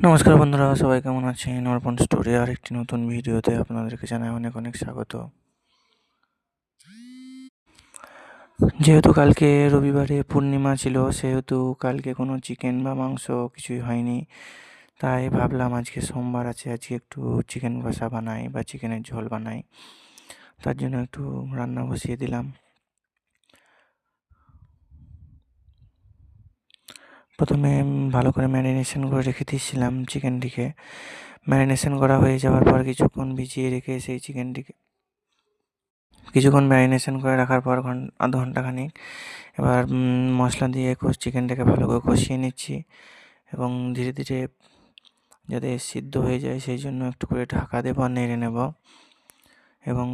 নমস্কার বন্ধুরা, সবাই কেমন আছেন? অর্পণ স্টোরি আর একটি নতুন ভিডিওতে আপনাদেরকে জানাই অনেক অনেক স্বাগত। যেহেতু কালকে রবিবারে পূর্ণিমা ছিল, সেহেতু কালকে কোনো চিকেন বা মাংস কিছুই হয়নি। তাই ভাবলাম আজকে সোমবার আছে, আজকে একটু চিকেন কষা বানাই বা চিকেনের ঝোল বানাই। তার জন্য একটু রান্না বসিয়ে দিলাম। প্রথমে ভালো করে ম্যারিনেশন করে রেখে দিয়েছিলাম চিকেনটিকে। ম্যারিনেশন করা হয়ে যাওয়ার পর কিছুক্ষণ ভিজিয়ে রেখে সেই চিকেনটিকে কিছুক্ষণ ম্যারিনেশন করে রাখার পর আধ ঘন্টা খানিক এবার মশলা দিয়ে চিকেনটাকে ভালো করে কষিয়ে নিচ্ছি এবং ধীরে ধীরে যাতে সিদ্ধ হয়ে যায় সেই জন্য একটু করে ঢাকা দেবো আর নেড়ে নেব এবং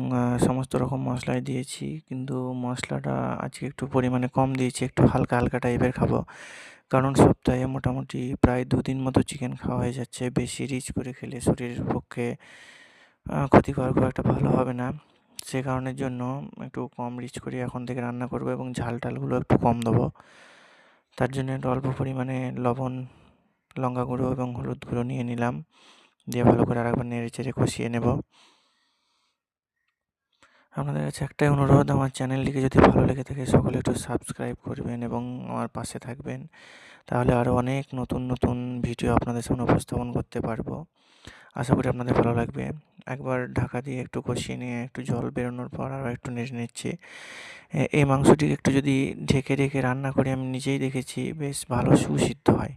সমস্ত রকম মশলাই দিয়েছি, কিন্তু মশলাটা আজকে একটু পরিমাণে কম দিয়েছি, একটু হালকা হালকা টাইপের খাবো, কারণ সপ্তাহে মোটামুটি প্রায় 2 দিন মতো চিকেন খাওয়া হয়ে যাচ্ছে। বেশি রিচ করে খেলে শরীরের পক্ষে ক্ষতিকর, খুব একটা ভালো হবে না। সে কারণের জন্য একটু কম রিচ করে এখন থেকে রান্না করব এবং ঝাল টালগুলো একটু কম দেবো। তার জন্য একটু অল্প পরিমাণে লবণ, লঙ্কা গুঁড়ো এবং হলুদ গুঁড়ো নিয়ে নিলাম, দিয়ে ভালো করে আরেকবার নেড়ে চেড়ে কষিয়ে নেব। আপনাদের কাছে একটাই অনুরোধ, আমার চ্যানেলটিকে যদি ভালো লেগে থাকে সকলে একটু সাবস্ক্রাইব করবেন এবং আমার পাশে থাকবেন, তাহলে আরও অনেক নতুন নতুন ভিডিও আপনাদের সামনে উপস্থাপন করতে পারবো। আশা করি আপনাদের ভালো লাগবে। একবার ঢাকা দিয়ে একটু কষিয়ে নিয়ে একটু জল বেরোনোর পর আরও একটু নেড়ে নিচ্ছি। এই মাংসটিকে একটু যদি ঢেকে ঢেকে রান্না করি, আমি নিজেই দেখেছি বেশ ভালো সুসিদ্ধ হয়।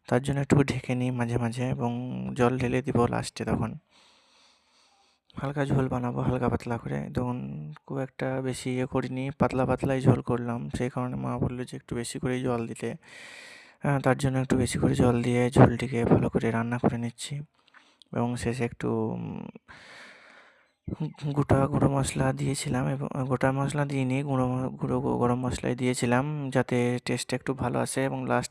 তার জন্য একটু ঢেকে নিই মাঝে মাঝে এবং জল ঢেলে দিব লাস্টে। তখন হালকা ঝোল বানাবো, হালকা পাতলা করে। তখন খুব একটা বেশি করিনি, পাতলা পাতলাই ঝোল করলাম। সেই কারণে মা বললো যে একটু বেশি করেই জল দিতে। তার জন্য একটু বেশি করে জল দিয়ে ঝোলটিকে ভালো করে রান্না করে নিচ্ছি এবং শেষে একটু গোটা গুঁড়ো মশলা দিয়েছিলাম এবং গোটা মশলা দিইনি, গুঁড়ো গরম মশলাই দিয়েছিলাম, যাতে টেস্টটা একটু ভালো আসে এবং লাস্ট